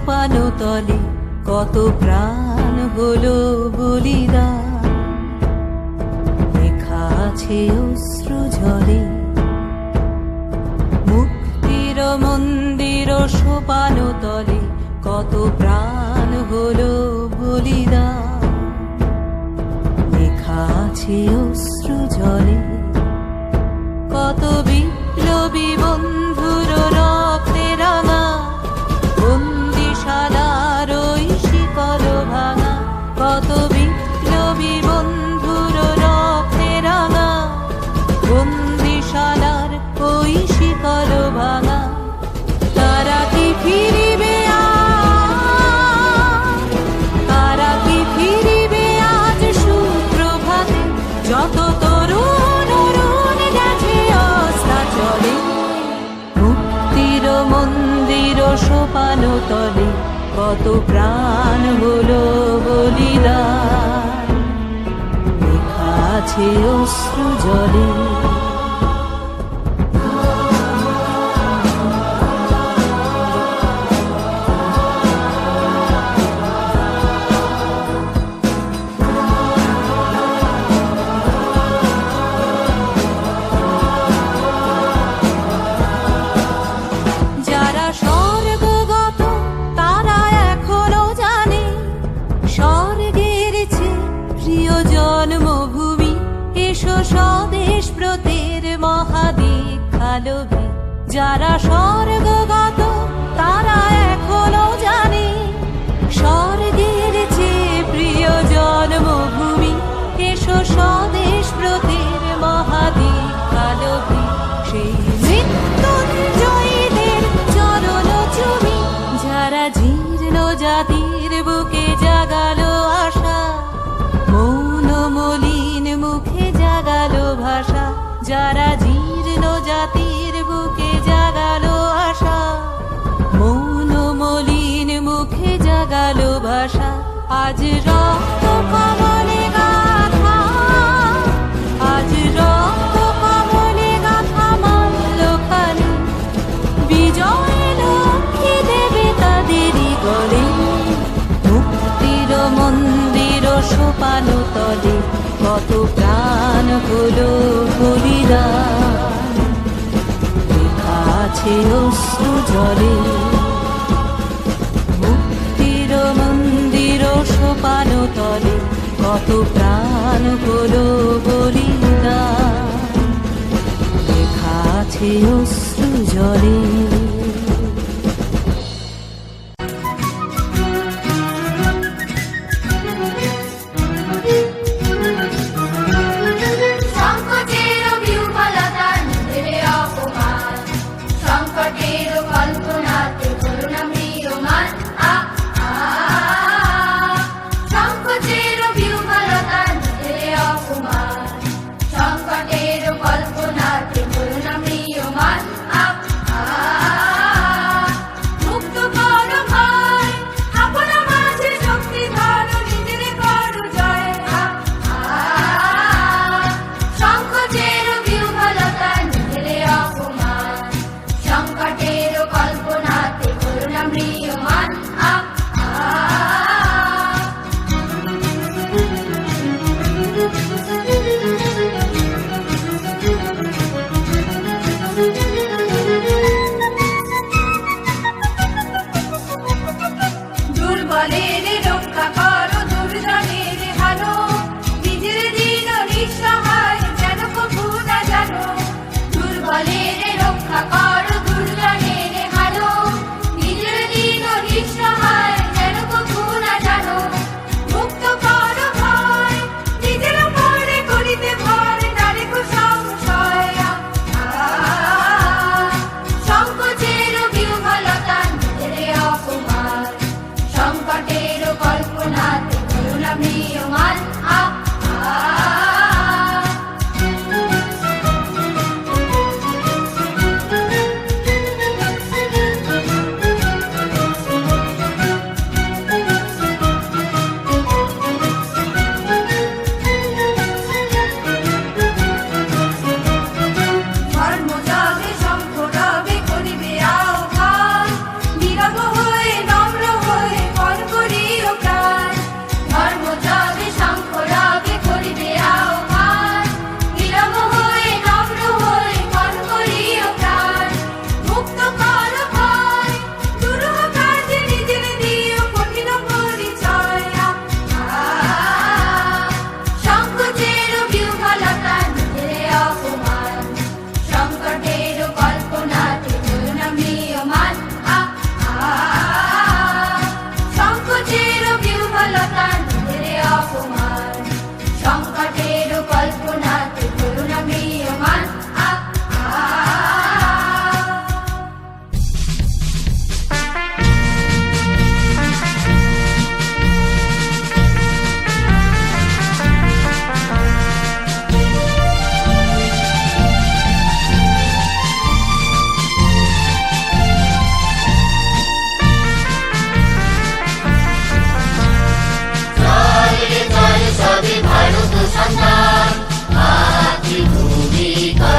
সোপানো তলে কত প্রাণ হলো বলিদান, লেখা আছে অশ্রু জলে। মুক্তির মন্দির সোপানো তলে কত প্রাণ হলো বলিদান, লেখা আছে অশ্রু জলে। কত বিপ্লবী বন্ধুর রক্তে রাঙা বন্দিশালার ওই শিকল ভাঙা, কত বিপ্লবী বন্ধুর রক্তে রাঙা বন্দিশালার ওই শিকল ভাঙা। তারা কি ফিরিবে আজ, তারা কি ফিরিবে আজ সুপ্রভাতে, যত তরুণ অরুণ গেছে অস্তাচলে। মুক্তির মন্দির সোপানো তলে কত প্রাণ হলো বলিদান, লেখা আছে অশ্রু জলে। জন্মভূমি এসো স্বদেশ ব্রতের মহাদীক্ষালোভী, যারা স্বর্গগত তারা এখনো জানে স্বর্গের চেয়ে প্রিয় জন্মভূমি। এসো স্বদেশ ব্রতের মহাদীক্ষালোভী, সেই মৃত্যুঞ্জয়ীদের চরণ চুমি, যারা জীর্ণ জাতির বুকে জাগালো আশা, মলিন মুখে জাগালো ভাষা। যারা জীর্ণ জাতির বুকে জাগালো আশা, মৌন মলিন মুখে জাগালো ভাষা। আজ রক্ত কমলে গাথা, আজ রক্ত কমলে গাথা মাল্যখানি, বিজয় লক্ষ্মী দেবে তাদেরই গলে। মুক্তির মন্দির সোপানো তলে কত প্রাণ হলো বলিদান, লেখা আছে অশ্রু জলে। মুক্তির মন্দির সোপানো তলে কত প্রাণ হলো বলিদান, লেখা আছে অশ্রু জলে। সংকটের কল্পনাতে করুণা মৃয়মান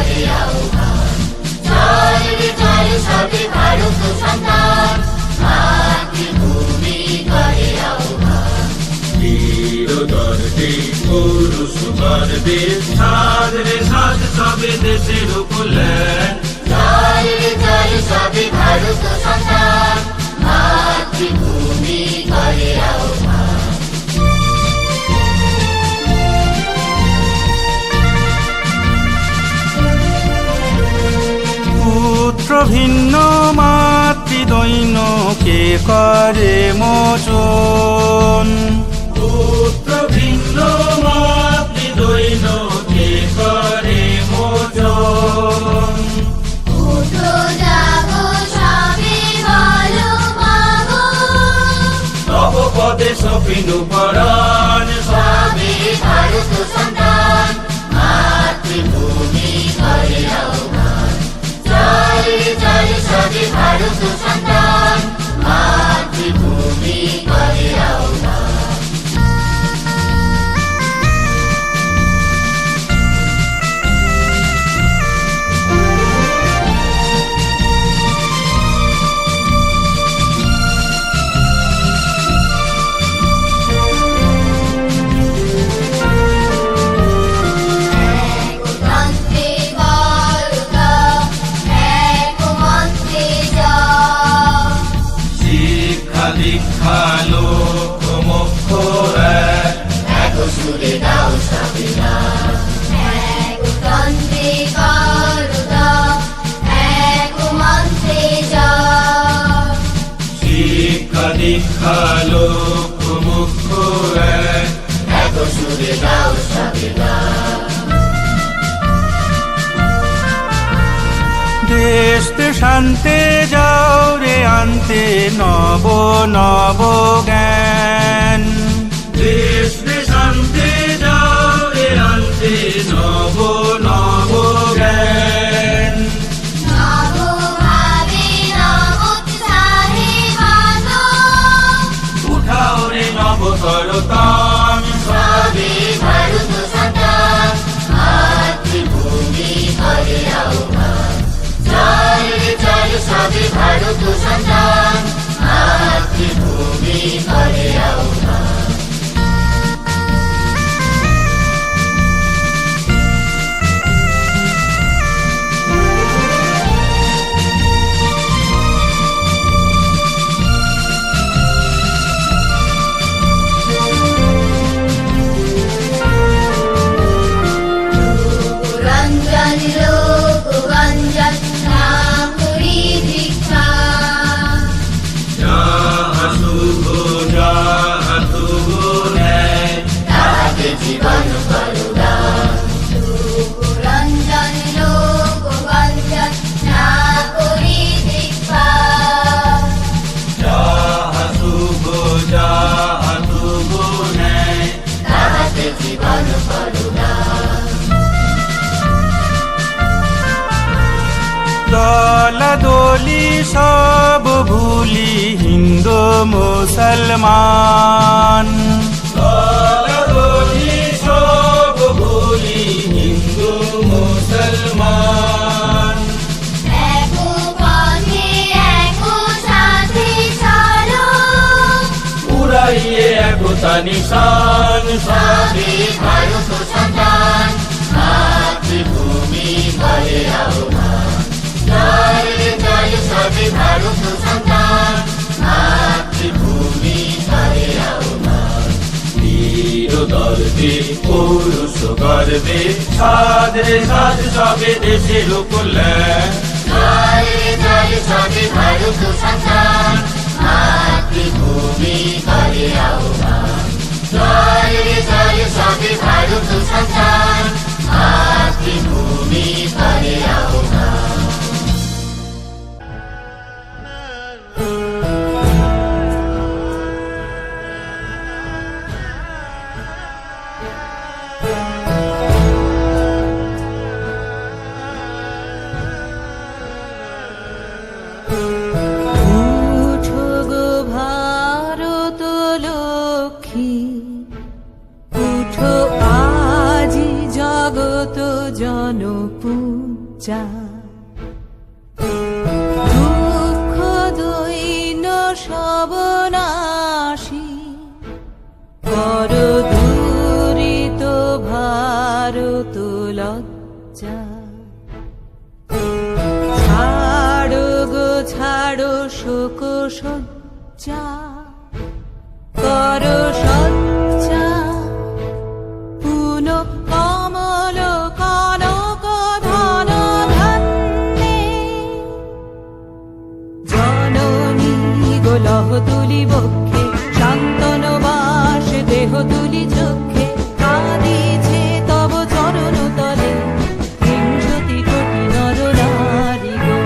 করে আহ্বান, চল রে চল সবে ভারত সন্তান, মাতৃভূমি করে আহ্বান। বীর দর্পে পুরুষ গর্বে সাজ রে সাজ সবে দেশের কল্যাণ, চল রে চল সবে ভারত সন্তান, মাতৃভূমি করে আহ্বান। পুত্র ভিন্ন মাতৃদৈন্য কে করে মোচন, পুত্র ভিন্ন মাতৃদৈন্য কে করে মোচন, উঠো জাগো সবে বলো মাগো, তব পদে সপিনু পরাণ, সবে ভারত সন্তান, মাতৃভূমি করে আহ্বান, চল রে চল সবে ভারত সন্তান, মাতৃভূমি করে আহ্বান। মন্ত্রে বলগা, এক মন্ত্রে জপ, শিক্ষা দীক্ষা লোক মোক্ষ এক, এক সুরে দাও সবে নাম, এক তন্ত্রে বলগা, এক মন্ত্রে জপ, শিক্ষা দীক্ষা লোক মুক্ষ এক, এক সুরে দাও সবে নাম। দেশ দেশান্তে যাও রে আনতে নব নব জ্ঞান, দেশ দেশান্তে যাও রে আনতে নব নব জ্ঞান, নবভাবে নবোৎসাহে বাঁধো, উঠাও রে নব করতাম, সবে ভারত সন্তান, মাতৃভূমি করে আহ্বান, চল রে চল সবে ভারত সন্তান, মাতৃভূমি করে আহ্বান। রঞ্জন লোকরঞ্জন নাম করি দীক্ষা, যাহা শুভ যাহা শুভ ন্যায়, তাহাকে জীবন করুণা, রঞ্জন লোকরঞ্জন নাম করি দীক্ষা, যাহা শুভ যাহা শুভ ন্যায়, তাহাকে জীবন করুণা। দলাদলি সব ভুলি হিন্দু মুসলমান, দলাদলি সব ভুলি হিন্দু মুসলমান, এক পথে এক সাথে চলো, উড়াইয়ে একতা নিশান, সবে ভারত সন্তান, মাতৃভূমি করে আহ্বান, চল রে চল সবে ভারত সন্তান, মাতৃভূমি করে আহ্বান। বীর দর্পে পুরুষ গর্বে সাজ রে সাজ সবে দেশের কল্যাণ, চল রে চল সবে ভারত সন্তান, মাতৃভূমি করে আহ্বান, চল রে চল সবে ভারত সন্তান, মাতৃভূমি করে আহ্বান। উঠো গো ভারত লক্ষ্মী, উঠো আজি জগত জনপুর, লজ্জা দুঃখ দৈন্য সবনাশী বড় দূরিত ভারত লজ্জা ছাড়ো গো ছাড়ো শোক সজ্জা করো সজ্জা পুন কমল কনক ধন ধন্যে জননী গোলহ তুলি বক্ষে শান্তন বাস দেহ তুলি চক্ষে কাঁদিছে তব চরণ তলে বিংশতি কোটি নর নারী গো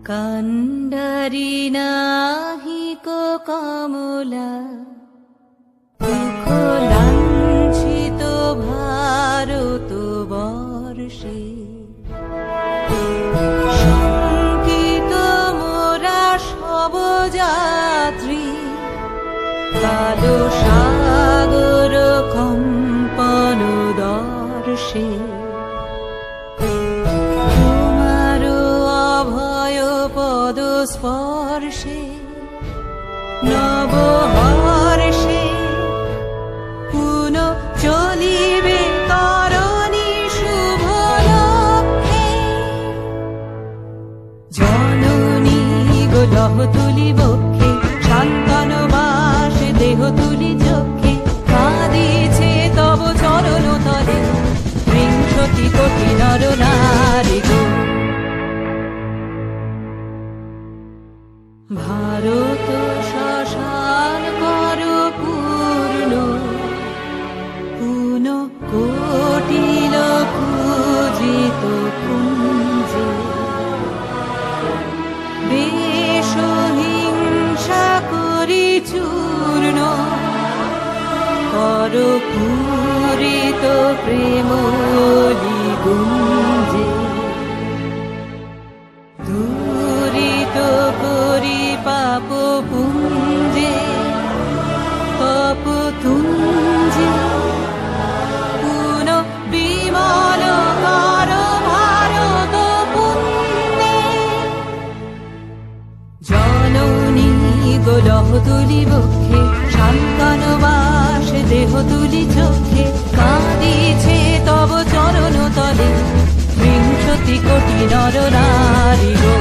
কান্ডারি নাহিক কমলা দুঃখ লাঞ্ছিত ভারত বর্ষে শঙ্কিত মোরা সব যাত্রী কালো সাগর কম্পন দর্শে তোমার অভয় পদ স্পর্শে নব হর্ষে পুন চলিবে তরণী শুভ লক্ষ্যে জননী গোলহ তুলি বক্ষে শান্তন বাস দেহ তুলি চক্ষে কাঁদিছে তব চরণ তলে বিংশতি কোটি নর নারী গো ভারত শ্মশান কর পূর্ণ পুন কোটিল পূজিত পুঞ্জে বেশ হিংসা করি চূর্ণ কর পূরিত প্রেমলি গুঞ্জে দূরিত করি পাপ পুঞ্জে পাপ তুঞ্জে পুন বিমল কর ভারত পুণ্যে জননী গোলহ তুলি বক্ষে শান্তন বাস দেহ তুলি চক্ষে কাঁদিছে তব চরণ তলে বিংশতি কোটি নর নারী গো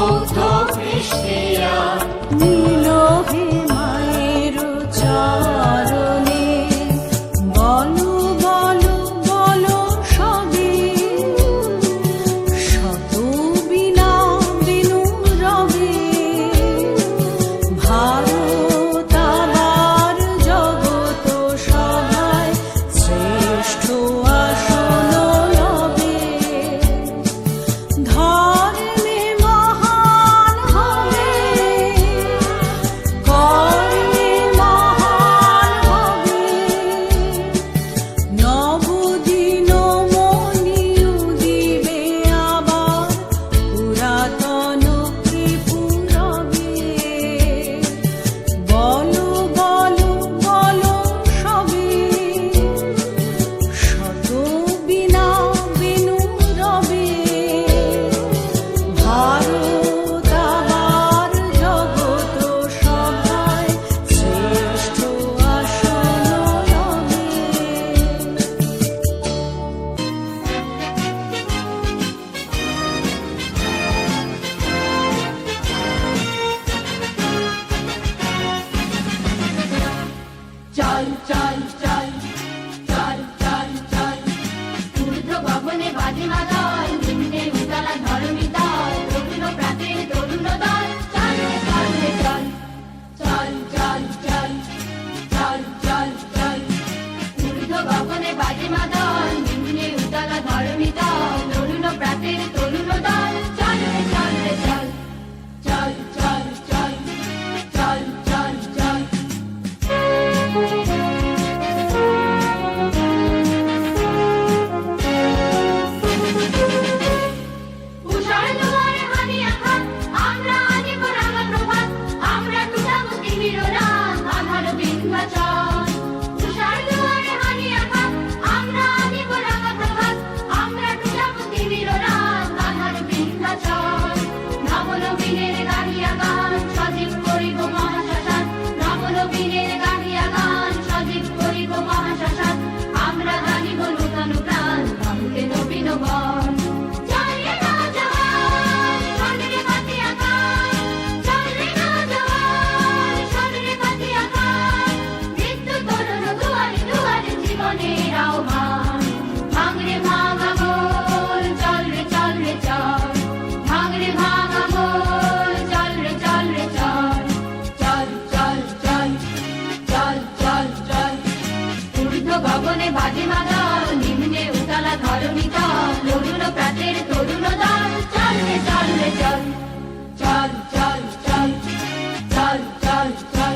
মুগ্ধ খ্রিস্টিয়ান নীল হে মায়ের চরণে বলো বলো বলো সবে শত বিনা বিনু রবে ভারত আমার জগত সভায় শ্রেষ্ঠ আসন লবে ধর্মে মহান হবে কর্মে মহান হবে নবদিন মনিউ দিবে আবার পুরাতন ত্রিপুরবে বলো বলো বলো সবে শত বিনা বিনু রবে ভারত আমার জগত সভায় শ্রেষ্ঠ আসন লবে চল চল চল চল চল চল ঊর্ধ্ব গগনে বাজে মাদল নিম্নে উতলা ধরণী দল তরুণ প্রাতের তরুণ দল চল রে চল রে চল চল চল চল চল চল চল ঊর্ধ্ব গগনে বাজে মাদল নিম্নে উতলা ধরণী দল তরুণ প্রাতের তরুণ দল চল রে চল রে চল চল চল চল চল চল চল উষার দুয়ারে হানি আঘাত আমরা আনিব রাঙা প্রভাত আমরা টুটাব তিমির রাত আধার বিন্ধ্যাচল উষার দুয়ারে হানি আঘাত আমরা আনিব রাঙা প্রভাত আমরা টুটাব তিমির রাত আধার বিন্ধ্যাচল নবনবীনের গাহিয়া গান সজীব করিব মহাশ্মশান নবনবীনের গাহিয়া গান সজীব করিব মহাশ্মশান আমরা জানিব নূতন প্রাণ বাহুতে নবীন বন চলে না জওয়ান শরীরে কাটিয়া গান চলে না জওয়ান শরীরে কাটিয়া গান মৃত্যু তরুণ দুয়ারে দুয়ারে জীবনের আহ্বান ভাঙরে ভাঙা গোল চল রে চল রে চল ভাঙরে ভাঙা গোল চল রে চল রে চল চল চল চল চল চল চল ঊর্ধ্ব গগনে বাজে মাদল নিম্নে উতলা ধরণী দল তরুণ প্রাতের তরুণ দল চল রে চল রে চল চল চল চল চল চল চল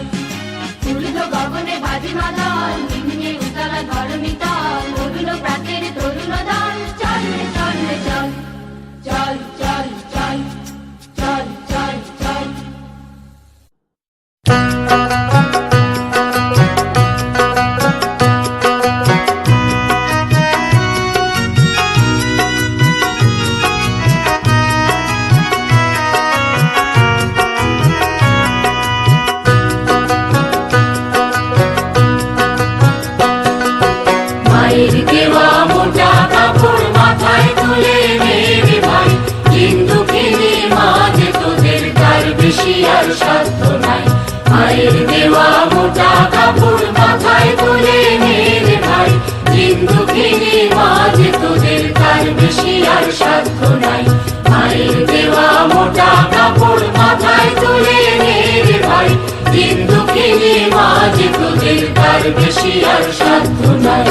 ঊর্ধ্ব গগনে বাজে মাদল নিম্নে উতলা ধরণী দল তরুণ প্রাতের তরুণ দল চল রে চল রে চল চল চল চল চল চল চল মায়ের দেওয়া মোটা কাপড় মাথায় তুলে নেবে ভাই হিন্দুখিনি মাঝে তোদের তার বেশি আর সাধ্য নাই মায়ের দেওয়া মোটা কাপড় মাথায় তুলে নেবে ভাই হিন্দুখিনি মাঝে তোদের তার বেশি আর সাধ্য নাই মায়ের দেওয়া মোটা কাপড় মাথায় তুলে নেবে ভাই হিন্দুখিনি মাঝে তোদের তার বেশি আর সাধ্য নাই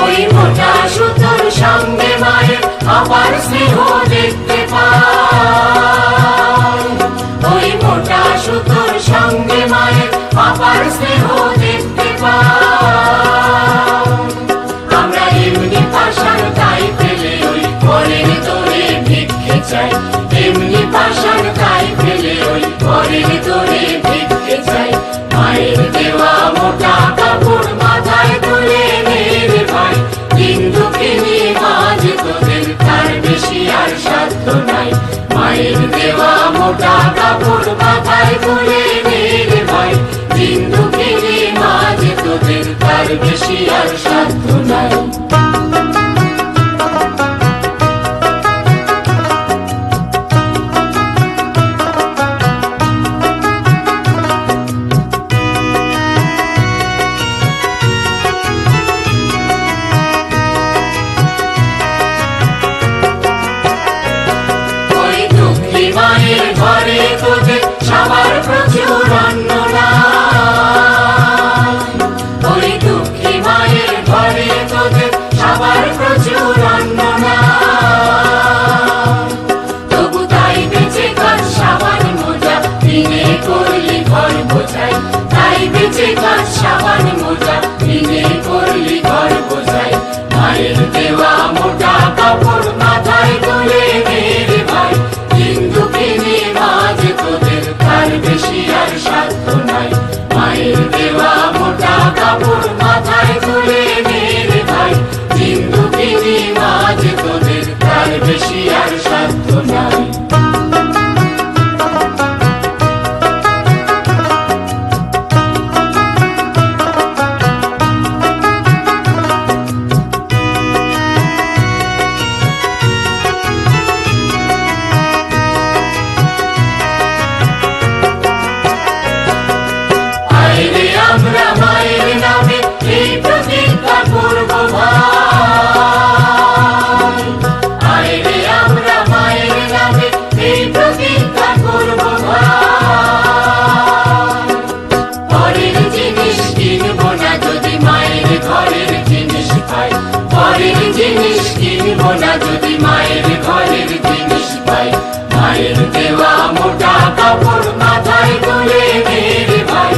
ওই মোটা সুতোর সঙ্গে মায়ের আবার স্নেহ দেখতে পাই ওই মোটা সুতোর সঙ্গে মায়ের আবার স্নেহ দেখতে পাই আমরা এমনি পাষাণ তাই ফেলে ওই পরের তোরে ভিক্ষে চাই এমনি পাষাণ তাই ফেলে ওই পরের তোরে ভিক্ষে চাই মায়ের দেওয়া মোটা কাপড় মাথায় তুলে নেবে ভাই হিন্দুকে নিয়ে মাঝে মোটা কাপড় মাথায় তুলে নির্ভয় দিন দুঃখিনী মাঝে তোদের তার বেশি আর সাধ্য নাই মায়ের ঘরে তোদের সবার প্রচুর অন্ন নাই ওই দুঃখী মায়ের ঘরে তোদের সবার প্রচুর অন্ন নাই তবু তাই বেঁচে ঘর সাবান মোজা দিনে করলি ঘর বোঝাই তাই বেঁচে ঘর সাবান মোজা দিনে করলি ঘর বোঝাই মায়ের দেওয়া মোটা কাপড় মাথায় তুলে মেরে ভাই দুঃখিনী মাঝে তোদের তার বেশি আর সাধ্য নাই মায়ের দেওয়া মোটা কাপড় মাথায় তুলে মেরে ভাই দিন দুঃখিনী মাঝে তোদের তার বেশি আর সাধ্য নাই আমরা মায়ের নামে এই প্রতিজ্ঞা করব ভাই আরে আমরা মায়ের নামে এই প্রতিজ্ঞা করব ভাই পরের জিনিস কিনবো না যদি মায়ের ঘরের জিনিস পাই পরের জিনিস কিনবো না যদি মায়ের ঘরের জিনিস পাই মায়ের দেওয়া মোটা কাপড় মাথায় তুলে মেরে ভাই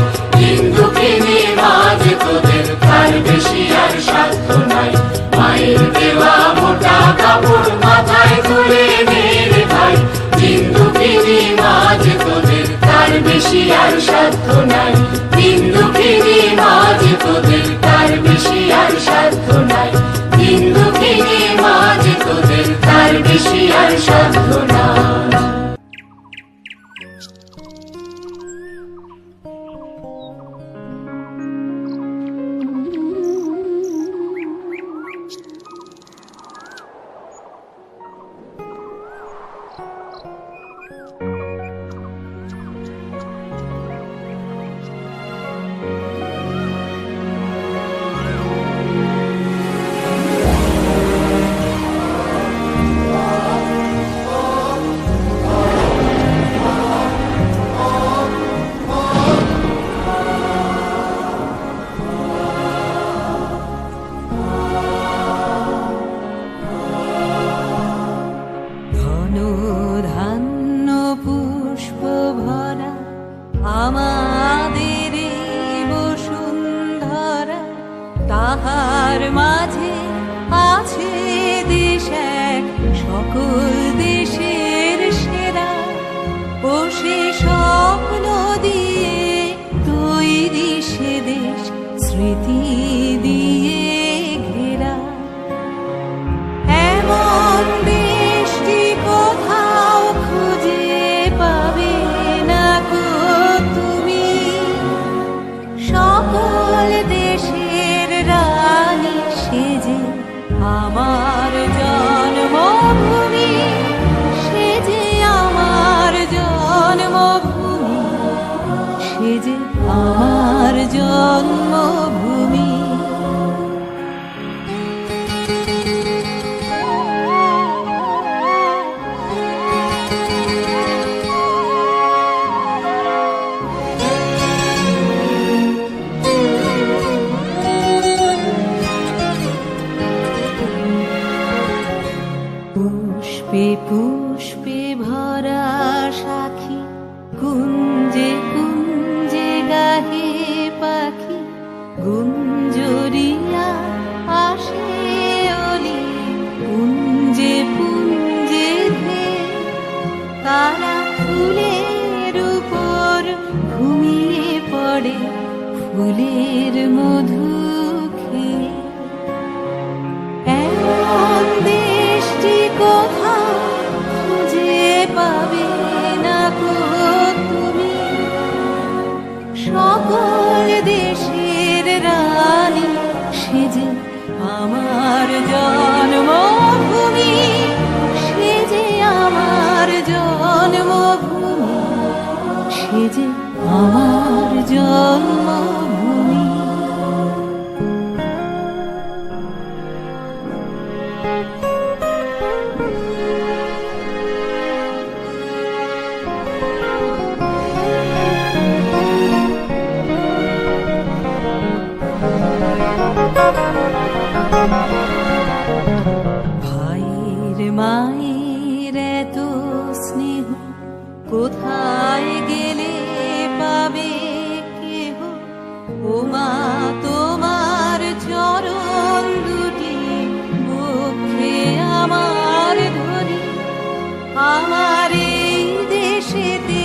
দুঃখিনী মাঝে তোদের তার বেশি আর সাধ্য নাই মায়ের দেওয়া মোটা কাপড় মাথায় তুলে মেরে ভাই দিন দুঃখিনী মাঝে তোদের তার বেশি আর সাধ্য নাই দিন দুঃখিনী মাঝে তোদের তার বেশি আর সাধ্য নাই দিন দুঃখিনী মাঝে তোদের তার বেশি আর সাধ্য নাই আমাদের বসুন্ধরা তাহার মাঝে আছে দেশ এক সকল দেশের সেরা ও সে স্বপ্ন দিয়ে তৈরি সে দেশ স্মৃতি দিয়ে ঘেরা এমন দেশটি কোথাও খুঁজে পাবে না গো তুমি সকল দেশের রানী সেজে আমার জন্মভূমি সেজে আমার জন্মভূমি সেজে আমার জন্মভূমি পুষ্পে পুষ্পে ভরা সাখী কুঞ্জে কুঞ্জে গাহে পাখি গুঞ্জরিয়া আসে অলি পুঞ্জে পুঞ্জে ধে তারা ফুলের উপর ঘুমিয়ে পড়ে ফুলের মধু খেয়ে এমন দেশটি কোথাও খুঁজে পাবে না। আমার জন্মভূমি, সে যে আমার জন্মভূমি, সে যে আমার জন্মভূমি। ভাইয়ের মায়ের এত স্নেহ কোথায় গেলে পাবে কেহ? ও মা, তোমার চরণ দুটি বক্ষে আমার ধরি। আমার এই দেশেতে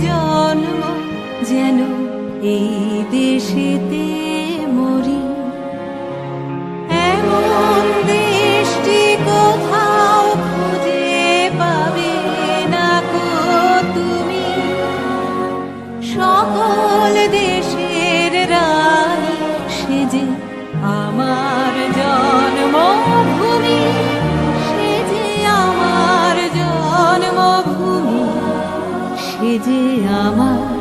জন্ম, যেন এই দেশেতে মরি। এমন দেশটি কোথাও খুঁজে পাবে না কো তুমি। সকল দেশের রানী, সে যে আমার জন্মভূমি, সে যে আমার জন্মভূমি, সে যে আমার